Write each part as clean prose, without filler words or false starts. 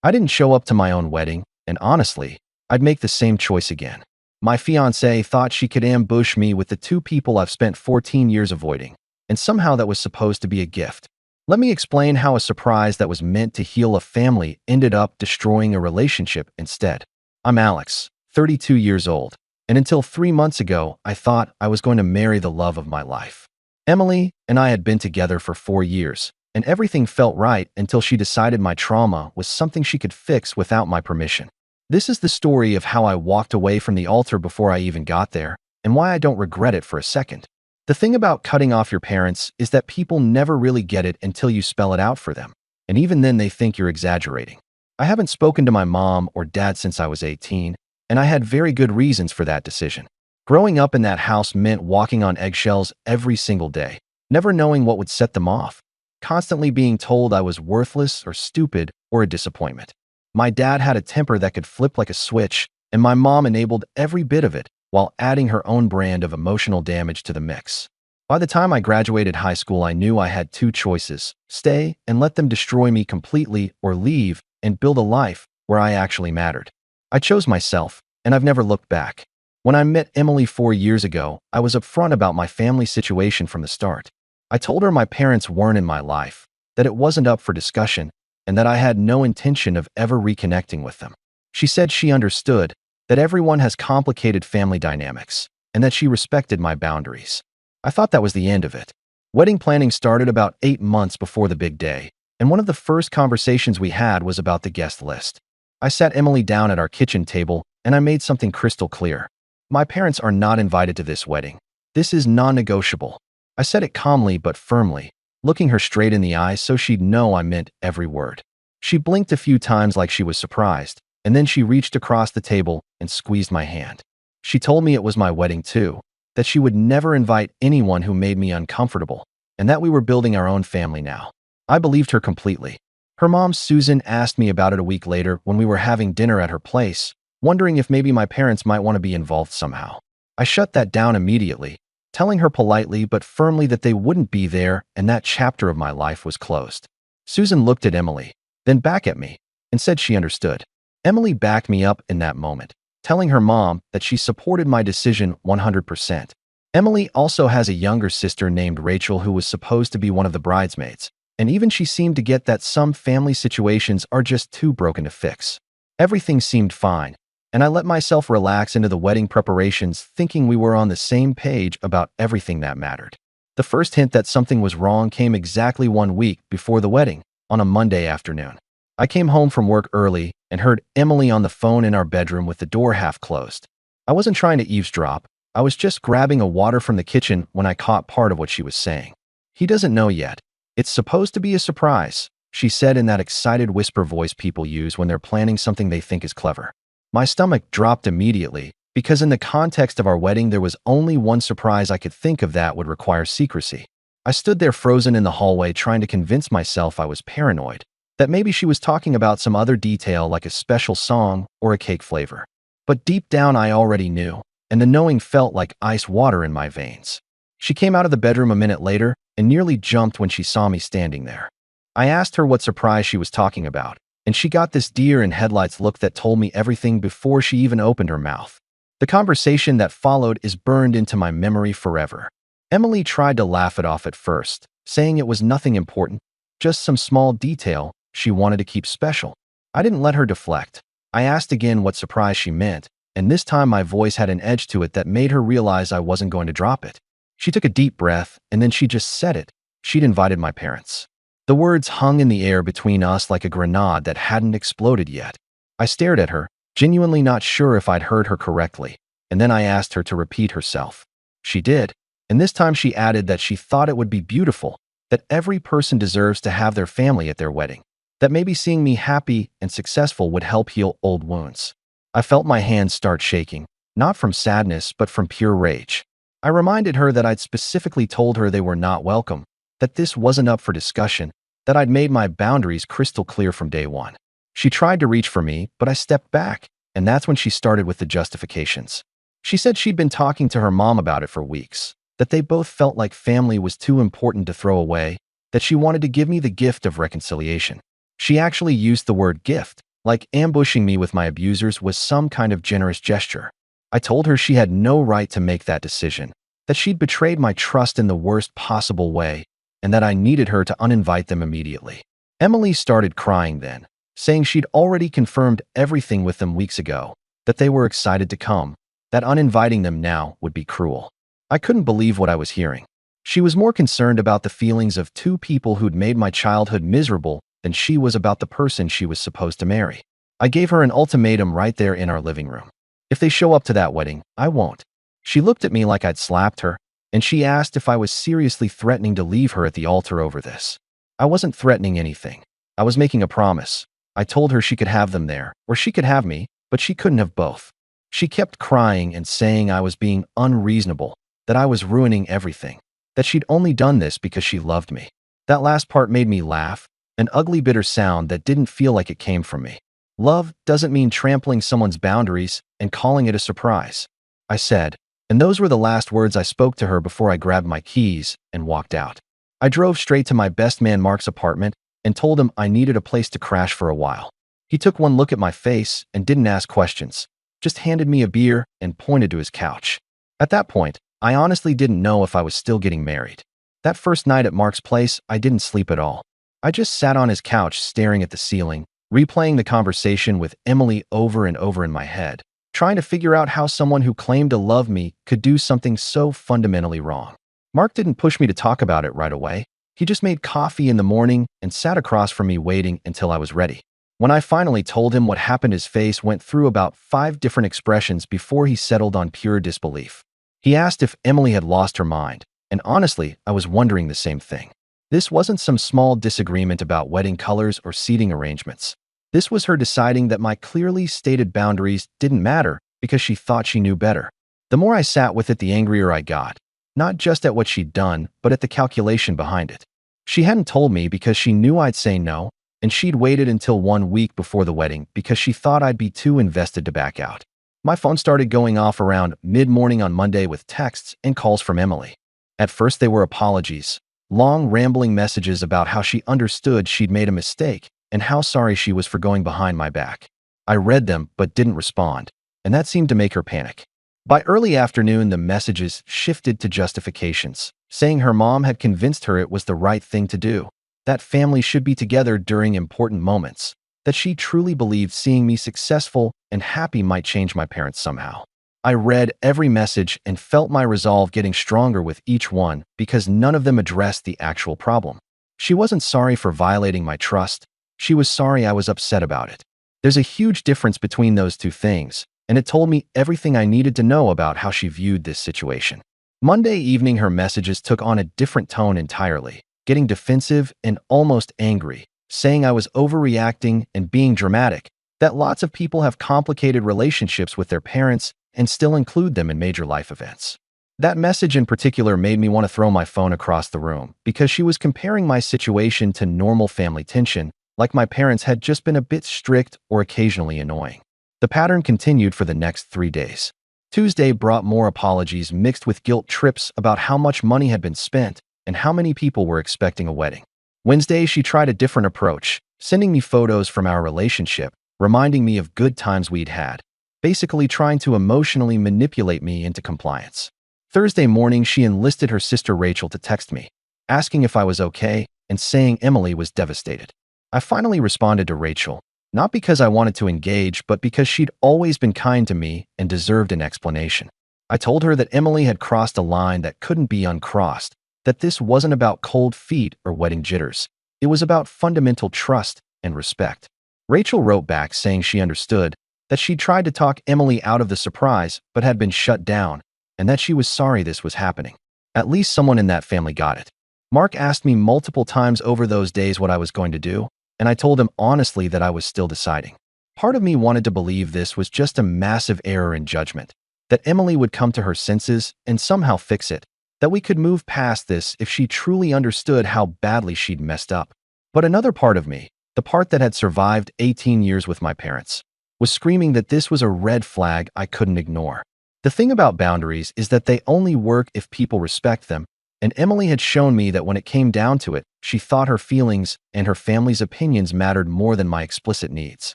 I didn't show up to my own wedding, and honestly, I'd make the same choice again. My fiancée thought she could ambush me with the two people I've spent 14 years avoiding, and somehow that was supposed to be a gift. Let me explain how a surprise that was meant to heal a family ended up destroying a relationship instead. I'm Alex, 32 years old, and until 3 months ago, I thought I was going to marry the love of my life. Emily and I had been together for 4 years, and everything felt right until she decided my trauma was something she could fix without my permission. This is the story of how I walked away from the altar before I even got there, and why I don't regret it for a second. The thing about cutting off your parents is that people never really get it until you spell it out for them, and even then they think you're exaggerating. I haven't spoken to my mom or dad since I was 18, and I had very good reasons for that decision. Growing up in that house meant walking on eggshells every single day, never knowing what would set them off, constantly being told I was worthless or stupid or a disappointment. My dad had a temper that could flip like a switch, and my mom enabled every bit of it while adding her own brand of emotional damage to the mix. By the time I graduated high school, I knew I had two choices: stay and let them destroy me completely, or leave and build a life where I actually mattered. I chose myself, and I've never looked back. When I met Emily 4 years ago, I was upfront about my family situation from the start. I told her my parents weren't in my life, that it wasn't up for discussion, and that I had no intention of ever reconnecting with them. She said she understood that everyone has complicated family dynamics, and that she respected my boundaries. I thought that was the end of it. Wedding planning started about 8 months before the big day, and one of the first conversations we had was about the guest list. I sat Emily down at our kitchen table, and I made something crystal clear. My parents are not invited to this wedding. This is non-negotiable. I said it calmly but firmly, looking her straight in the eyes so she'd know I meant every word. She blinked a few times like she was surprised, and then she reached across the table and squeezed my hand. She told me it was my wedding too, that she would never invite anyone who made me uncomfortable, and that we were building our own family now. I believed her completely. Her mom, Susan, asked me about it a week later when we were having dinner at her place, wondering if maybe my parents might want to be involved somehow. I shut that down immediately, telling her politely but firmly that they wouldn't be there and that chapter of my life was closed. Susan looked at Emily, then back at me, and said she understood. Emily backed me up in that moment, telling her mom that she supported my decision 100%. Emily also has a younger sister named Rachel who was supposed to be one of the bridesmaids, and even she seemed to get that some family situations are just too broken to fix. Everything seemed fine, and I let myself relax into the wedding preparations, thinking we were on the same page about everything that mattered. The first hint that something was wrong came exactly 1 week before the wedding, on a Monday afternoon. I came home from work early and heard Emily on the phone in our bedroom with the door half closed. I wasn't trying to eavesdrop. I was just grabbing a water from the kitchen when I caught part of what she was saying. "He doesn't know yet. It's supposed to be a surprise," she said in that excited whisper voice people use when they're planning something they think is clever. My stomach dropped immediately, because in the context of our wedding there was only one surprise I could think of that would require secrecy. I stood there frozen in the hallway trying to convince myself I was paranoid, that maybe she was talking about some other detail like a special song or a cake flavor. But deep down I already knew, and the knowing felt like ice water in my veins. She came out of the bedroom a minute later and nearly jumped when she saw me standing there. I asked her what surprise she was talking about, and she got this deer in headlights look that told me everything before she even opened her mouth. The conversation that followed is burned into my memory forever. Emily tried to laugh it off at first, saying it was nothing important, just some small detail she wanted to keep special. I didn't let her deflect. I asked again what surprise she meant, and this time my voice had an edge to it that made her realize I wasn't going to drop it. She took a deep breath, and then she just said it. She'd invited my parents. The words hung in the air between us like a grenade that hadn't exploded yet. I stared at her, genuinely not sure if I'd heard her correctly, and then I asked her to repeat herself. She did, and this time she added that she thought it would be beautiful, that every person deserves to have their family at their wedding, that maybe seeing me happy and successful would help heal old wounds. I felt my hands start shaking, not from sadness but from pure rage. I reminded her that I'd specifically told her they were not welcome, that this wasn't up for discussion, that I'd made my boundaries crystal clear from day one. She tried to reach for me, but I stepped back, and that's when she started with the justifications. She said she'd been talking to her mom about it for weeks, that they both felt like family was too important to throw away, that she wanted to give me the gift of reconciliation. She actually used the word gift, like ambushing me with my abusers was some kind of generous gesture. I told her she had no right to make that decision, that she'd betrayed my trust in the worst possible way, and that I needed her to uninvite them immediately. Emily started crying then, saying she'd already confirmed everything with them weeks ago, that they were excited to come, that uninviting them now would be cruel. I couldn't believe what I was hearing. She was more concerned about the feelings of two people who'd made my childhood miserable than she was about the person she was supposed to marry. I gave her an ultimatum right there in our living room. If they show up to that wedding, I won't. She looked at me like I'd slapped her, and she asked if I was seriously threatening to leave her at the altar over this. I wasn't threatening anything. I was making a promise. I told her she could have them there, or she could have me, but she couldn't have both. She kept crying and saying I was being unreasonable, that I was ruining everything, that she'd only done this because she loved me. That last part made me laugh, an ugly bitter sound that didn't feel like it came from me. Love doesn't mean trampling someone's boundaries and calling it a surprise, I said, and those were the last words I spoke to her before I grabbed my keys and walked out. I drove straight to my best man Mark's apartment and told him I needed a place to crash for a while. He took one look at my face and didn't ask questions, just handed me a beer and pointed to his couch. At that point, I honestly didn't know if I was still getting married. That first night at Mark's place, I didn't sleep at all. I just sat on his couch staring at the ceiling, replaying the conversation with Emily over and over in my head, trying to figure out how someone who claimed to love me could do something so fundamentally wrong. Mark didn't push me to talk about it right away. He just made coffee in the morning and sat across from me waiting until I was ready. When I finally told him what happened, his face went through about 5 different expressions before he settled on pure disbelief. He asked if Emily had lost her mind, and honestly, I was wondering the same thing. This wasn't some small disagreement about wedding colors or seating arrangements. This was her deciding that my clearly stated boundaries didn't matter because she thought she knew better. The more I sat with it, the angrier I got, not just at what she'd done, but at the calculation behind it. She hadn't told me because she knew I'd say no, and she'd waited until 1 week before the wedding because she thought I'd be too invested to back out. My phone started going off around mid-morning on Monday with texts and calls from Emily. At first they were apologies, long rambling messages about how she understood she'd made a mistake and how sorry she was for going behind my back. I read them but didn't respond, and that seemed to make her panic. By early afternoon, the messages shifted to justifications, saying her mom had convinced her it was the right thing to do, that family should be together during important moments, that she truly believed seeing me successful and happy might change my parents somehow. I read every message and felt my resolve getting stronger with each one because none of them addressed the actual problem. She wasn't sorry for violating my trust. She was sorry I was upset about it. There's a huge difference between those two things, and it told me everything I needed to know about how she viewed this situation. Monday evening, her messages took on a different tone entirely, getting defensive and almost angry, saying I was overreacting and being dramatic, that lots of people have complicated relationships with their parents and still include them in major life events. That message in particular made me want to throw my phone across the room because she was comparing my situation to normal family tension, like my parents had just been a bit strict or occasionally annoying. The pattern continued for the next 3 days. Tuesday brought more apologies mixed with guilt trips about how much money had been spent and how many people were expecting a wedding. Wednesday, she tried a different approach, sending me photos from our relationship, reminding me of good times we'd had, basically trying to emotionally manipulate me into compliance. Thursday morning, she enlisted her sister Rachel to text me, asking if I was okay and saying Emily was devastated. I finally responded to Rachel, not because I wanted to engage, but because she'd always been kind to me and deserved an explanation. I told her that Emily had crossed a line that couldn't be uncrossed, that this wasn't about cold feet or wedding jitters. It was about fundamental trust and respect. Rachel wrote back saying she understood, that she'd tried to talk Emily out of the surprise but had been shut down, and that she was sorry this was happening. At least someone in that family got it. Mark asked me multiple times over those days what I was going to do, and I told him honestly that I was still deciding. Part of me wanted to believe this was just a massive error in judgment, that Emily would come to her senses and somehow fix it, that we could move past this if she truly understood how badly she'd messed up. But another part of me, the part that had survived 18 years with my parents, was screaming that this was a red flag I couldn't ignore. The thing about boundaries is that they only work if people respect them, and Emily had shown me that when it came down to it, she thought her feelings and her family's opinions mattered more than my explicit needs.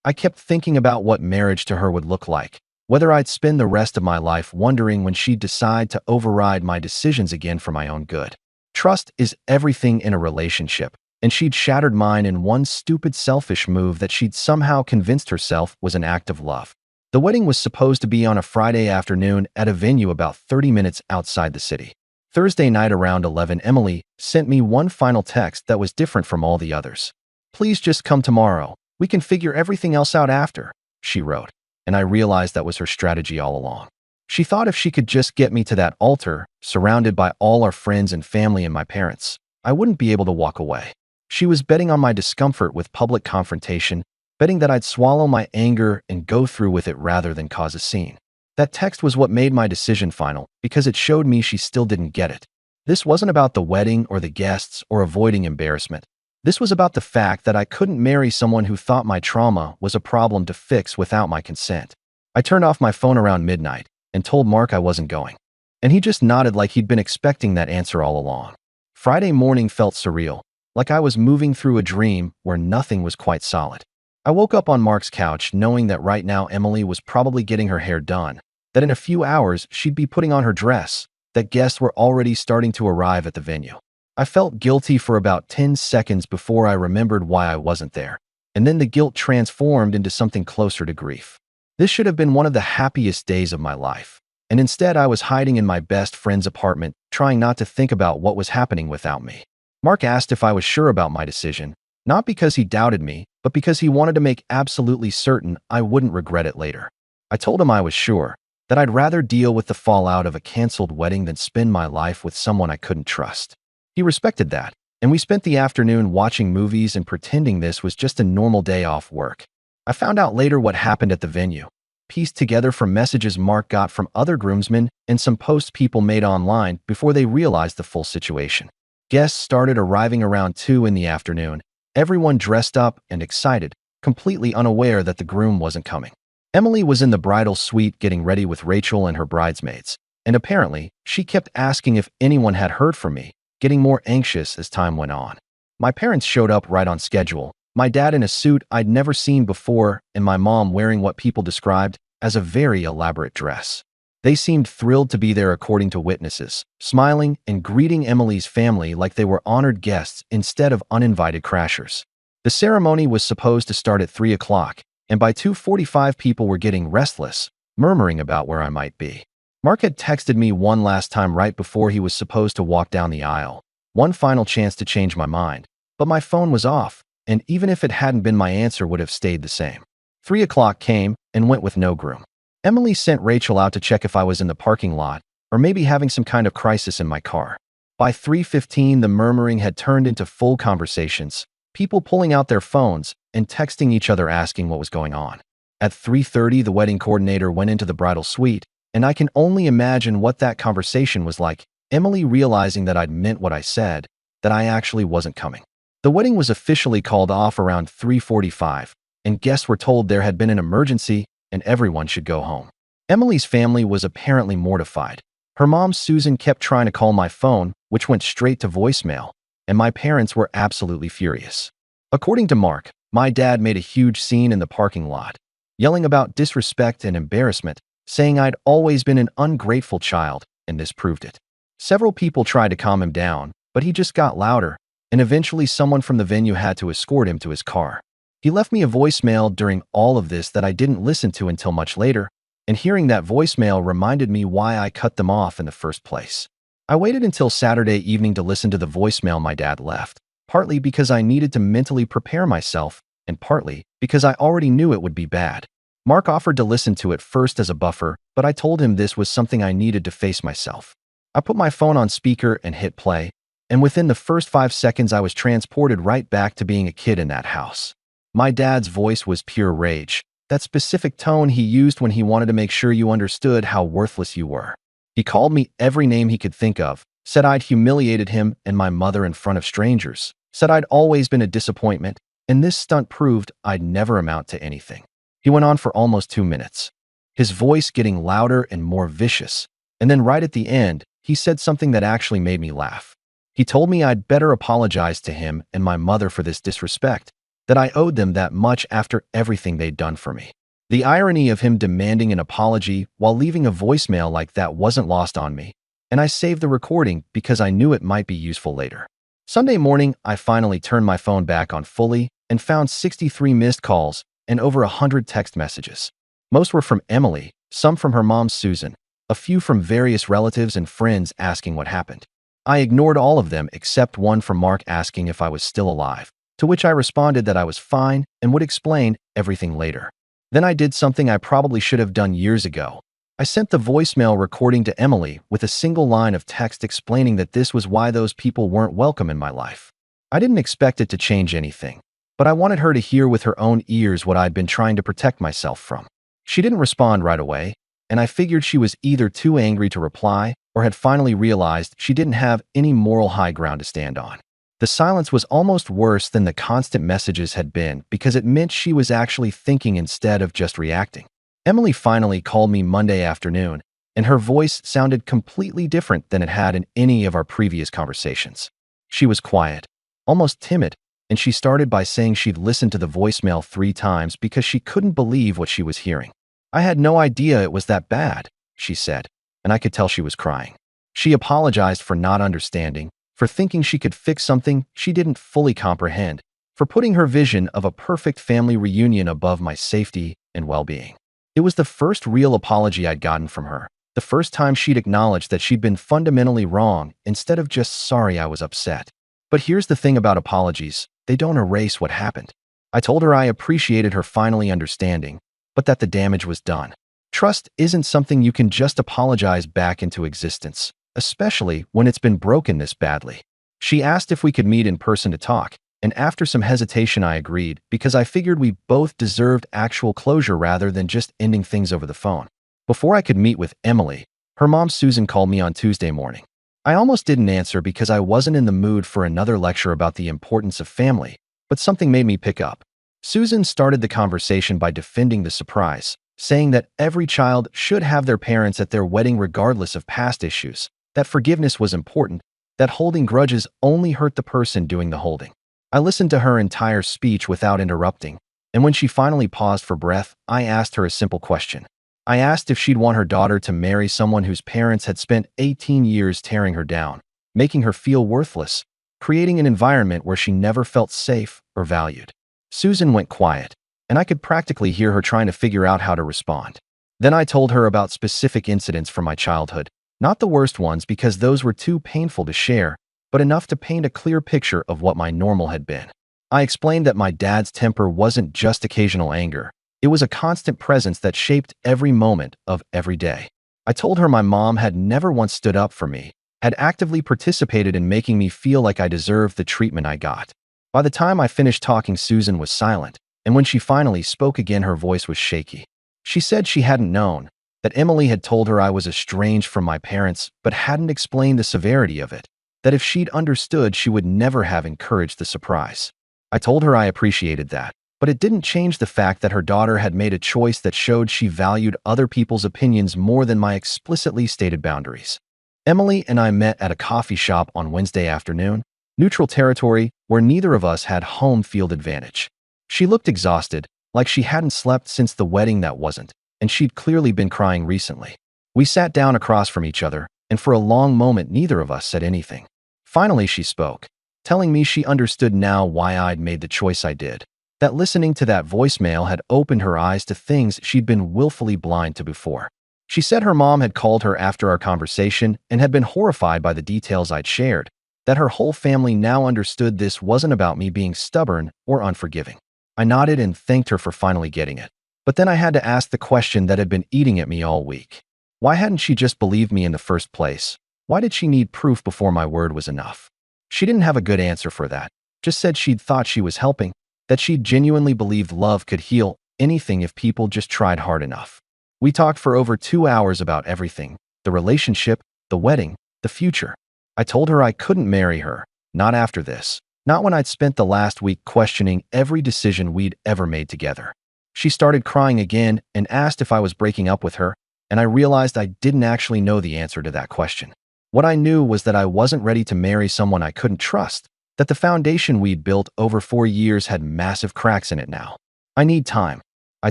I kept thinking about what marriage to her would look like, whether I'd spend the rest of my life wondering when she'd decide to override my decisions again for my own good. Trust is everything in a relationship, and she'd shattered mine in one stupid selfish move that she'd somehow convinced herself was an act of love. The wedding was supposed to be on a Friday afternoon at a venue about 30 minutes outside the city. Thursday night around 11, Emily sent me one final text that was different from all the others. "Please just come tomorrow. We can figure everything else out after," she wrote, and I realized that was her strategy all along. She thought if she could just get me to that altar, surrounded by all our friends and family and my parents, I wouldn't be able to walk away. She was betting on my discomfort with public confrontation, betting that I'd swallow my anger and go through with it rather than cause a scene. That text was what made my decision final, because it showed me she still didn't get it. This wasn't about the wedding or the guests or avoiding embarrassment. This was about the fact that I couldn't marry someone who thought my trauma was a problem to fix without my consent. I turned off my phone around midnight and told Mark I wasn't going. And he just nodded like he'd been expecting that answer all along. Friday morning felt surreal, like I was moving through a dream where nothing was quite solid. I woke up on Mark's couch knowing that right now Emily was probably getting her hair done, that in a few hours she'd be putting on her dress, that guests were already starting to arrive at the venue. I felt guilty for about 10 seconds before I remembered why I wasn't there, and then the guilt transformed into something closer to grief. This should have been one of the happiest days of my life, and instead I was hiding in my best friend's apartment, trying not to think about what was happening without me. Mark asked if I was sure about my decision, not because he doubted me, but because he wanted to make absolutely certain I wouldn't regret it later. I told him I was sure, that I'd rather deal with the fallout of a canceled wedding than spend my life with someone I couldn't trust. He respected that, and we spent the afternoon watching movies and pretending this was just a normal day off work. I found out later what happened at the venue, pieced together from messages Mark got from other groomsmen and some posts people made online before they realized the full situation. Guests started arriving around 2 in the afternoon, everyone dressed up and excited, completely unaware that the groom wasn't coming. Emily was in the bridal suite getting ready with Rachel and her bridesmaids, and apparently, she kept asking if anyone had heard from me, getting more anxious as time went on. My parents showed up right on schedule, my dad in a suit I'd never seen before, and my mom wearing what people described as a very elaborate dress. They seemed thrilled to be there according to witnesses, smiling and greeting Emily's family like they were honored guests instead of uninvited crashers. The ceremony was supposed to start at 3 o'clock, and by 2:45 people were getting restless, murmuring about where I might be. Mark had texted me one last time right before he was supposed to walk down the aisle, one final chance to change my mind, but my phone was off, and even if it hadn't been, my answer would have stayed the same. 3 o'clock came and went with no groom. Emily sent Rachel out to check if I was in the parking lot, or maybe having some kind of crisis in my car. By 3:15, the murmuring had turned into full conversations, people pulling out their phones and texting each other asking what was going on. At 3:30, the wedding coordinator went into the bridal suite, and I can only imagine what that conversation was like, Emily realizing that I'd meant what I said, that I actually wasn't coming. The wedding was officially called off around 3:45, and guests were told there had been an emergency and everyone should go home. Emily's family was apparently mortified. Her mom, Susan, kept trying to call my phone, which went straight to voicemail, and my parents were absolutely furious. According to Mark, my dad made a huge scene in the parking lot, yelling about disrespect and embarrassment, saying I'd always been an ungrateful child, and this proved it. Several people tried to calm him down, but he just got louder, and eventually someone from the venue had to escort him to his car. He left me a voicemail during all of this that I didn't listen to until much later, and hearing that voicemail reminded me why I cut them off in the first place. I waited until Saturday evening to listen to the voicemail my dad left, partly because I needed to mentally prepare myself, and partly because I already knew it would be bad. Mark offered to listen to it first as a buffer, but I told him this was something I needed to face myself. I put my phone on speaker and hit play, and within the first 5 seconds I was transported right back to being a kid in that house. My dad's voice was pure rage, that specific tone he used when he wanted to make sure you understood how worthless you were. He called me every name he could think of, said I'd humiliated him and my mother in front of strangers, said I'd always been a disappointment, and this stunt proved I'd never amount to anything. He went on for almost 2 minutes, his voice getting louder and more vicious, and then right at the end, he said something that actually made me laugh. He told me I'd better apologize to him and my mother for this disrespect, that I owed them that much after everything they'd done for me. The irony of him demanding an apology while leaving a voicemail like that wasn't lost on me, and I saved the recording because I knew it might be useful later. Sunday morning, I finally turned my phone back on fully and found 63 missed calls and over 100 text messages. Most were from Emily, some from her mom Susan, a few from various relatives and friends asking what happened. I ignored all of them except one from Mark asking if I was still alive, to which I responded that I was fine and would explain everything later. Then I did something I probably should have done years ago. I sent the voicemail recording to Emily with a single line of text explaining that this was why those people weren't welcome in my life. I didn't expect it to change anything, but I wanted her to hear with her own ears what I'd been trying to protect myself from. She didn't respond right away, and I figured she was either too angry to reply or had finally realized she didn't have any moral high ground to stand on. The silence was almost worse than the constant messages had been because it meant she was actually thinking instead of just reacting. Emily finally called me Monday afternoon, and her voice sounded completely different than it had in any of our previous conversations. She was quiet, almost timid, and she started by saying she'd listened to the voicemail 3 times because she couldn't believe what she was hearing. "I had no idea it was that bad," she said, and I could tell she was crying. She apologized for not understanding, for thinking she could fix something she didn't fully comprehend, for putting her vision of a perfect family reunion above my safety and well-being. It was the first real apology I'd gotten from her, the first time she'd acknowledged that she'd been fundamentally wrong instead of just sorry I was upset. But here's the thing about apologies, they don't erase what happened. I told her I appreciated her finally understanding, but that the damage was done. Trust isn't something you can just apologize back into existence, especially when it's been broken this badly. She asked if we could meet in person to talk, and after some hesitation I agreed because I figured we both deserved actual closure rather than just ending things over the phone. Before I could meet with Emily, her mom Susan called me on Tuesday morning. I almost didn't answer because I wasn't in the mood for another lecture about the importance of family, but something made me pick up. Susan started the conversation by defending the surprise, saying that every child should have their parents at their wedding regardless of past issues, that forgiveness was important, that holding grudges only hurt the person doing the holding. I listened to her entire speech without interrupting, and when she finally paused for breath, I asked her a simple question. I asked if she'd want her daughter to marry someone whose parents had spent 18 years tearing her down, making her feel worthless, creating an environment where she never felt safe or valued. Susan went quiet, and I could practically hear her trying to figure out how to respond. Then I told her about specific incidents from my childhood, not the worst ones because those were too painful to share, but enough to paint a clear picture of what my normal had been. I explained that my dad's temper wasn't just occasional anger. It was a constant presence that shaped every moment of every day. I told her my mom had never once stood up for me, had actively participated in making me feel like I deserved the treatment I got. By the time I finished talking, Susan was silent, and when she finally spoke again, her voice was shaky. She said she hadn't known, that Emily had told her I was estranged from my parents, but hadn't explained the severity of it, that if she'd understood, she would never have encouraged the surprise. I told her I appreciated that, but it didn't change the fact that her daughter had made a choice that showed she valued other people's opinions more than my explicitly stated boundaries. Emily and I met at a coffee shop on Wednesday afternoon, neutral territory where neither of us had home field advantage. She looked exhausted, like she hadn't slept since the wedding that wasn't, and she'd clearly been crying recently. We sat down across from each other, and for a long moment neither of us said anything. Finally she spoke, telling me she understood now why I'd made the choice I did, that listening to that voicemail had opened her eyes to things she'd been willfully blind to before. She said her mom had called her after our conversation and had been horrified by the details I'd shared, that her whole family now understood this wasn't about me being stubborn or unforgiving. I nodded and thanked her for finally getting it. But then I had to ask the question that had been eating at me all week. Why hadn't she just believed me in the first place? Why did she need proof before my word was enough? She didn't have a good answer for that, just said she'd thought she was helping, that she'd genuinely believed love could heal anything if people just tried hard enough. We talked for over 2 hours about everything, the relationship, the wedding, the future. I told her I couldn't marry her, not after this, not when I'd spent the last week questioning every decision we'd ever made together. She started crying again and asked if I was breaking up with her, and I realized I didn't actually know the answer to that question. What I knew was that I wasn't ready to marry someone I couldn't trust, that the foundation we'd built over 4 years had massive cracks in it now. I need time, I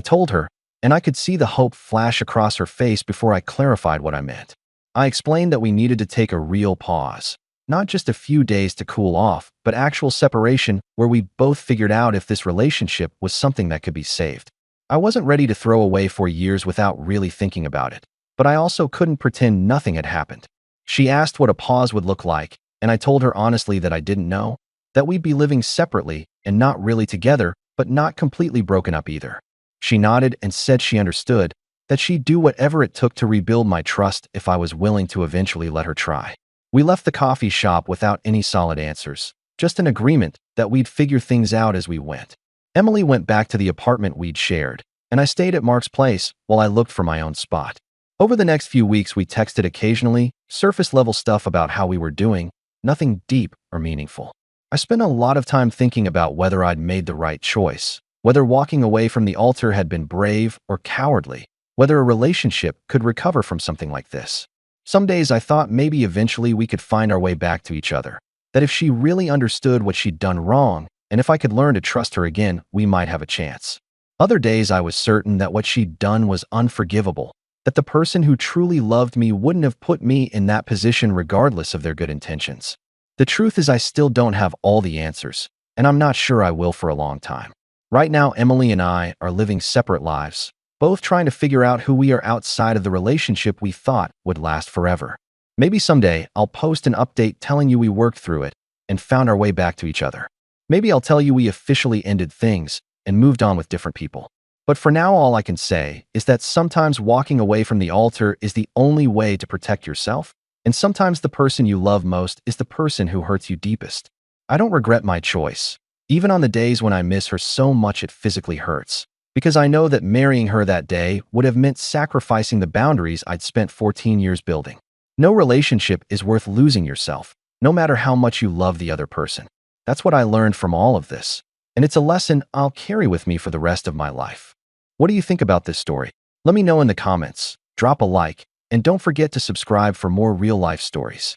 told her, and I could see the hope flash across her face before I clarified what I meant. I explained that we needed to take a real pause, not just a few days to cool off, but actual separation where we both figured out if this relationship was something that could be saved. I wasn't ready to throw away 4 years without really thinking about it, but I also couldn't pretend nothing had happened. She asked what a pause would look like, and I told her honestly that I didn't know, that we'd be living separately and not really together, but not completely broken up either. She nodded and said she understood, that she'd do whatever it took to rebuild my trust if I was willing to eventually let her try. We left the coffee shop without any solid answers, just an agreement that we'd figure things out as we went. Emily went back to the apartment we'd shared, and I stayed at Mark's place while I looked for my own spot. Over the next few weeks, we texted occasionally, surface-level stuff about how we were doing, nothing deep or meaningful. I spent a lot of time thinking about whether I'd made the right choice, whether walking away from the altar had been brave or cowardly, whether a relationship could recover from something like this. Some days I thought maybe eventually we could find our way back to each other, that if she really understood what she'd done wrong, and if I could learn to trust her again, we might have a chance. Other days I was certain that what she'd done was unforgivable, that the person who truly loved me wouldn't have put me in that position regardless of their good intentions. The truth is I still don't have all the answers, and I'm not sure I will for a long time. Right now, Emily and I are living separate lives, both trying to figure out who we are outside of the relationship we thought would last forever. Maybe someday I'll post an update telling you we worked through it and found our way back to each other. Maybe I'll tell you we officially ended things and moved on with different people. But for now, all I can say is that sometimes walking away from the altar is the only way to protect yourself, and sometimes the person you love most is the person who hurts you deepest. I don't regret my choice, even on the days when I miss her so much it physically hurts, because I know that marrying her that day would have meant sacrificing the boundaries I'd spent 14 years building. No relationship is worth losing yourself, no matter how much you love the other person. That's what I learned from all of this, and it's a lesson I'll carry with me for the rest of my life. What do you think about this story? Let me know in the comments, drop a like, and don't forget to subscribe for more real-life stories.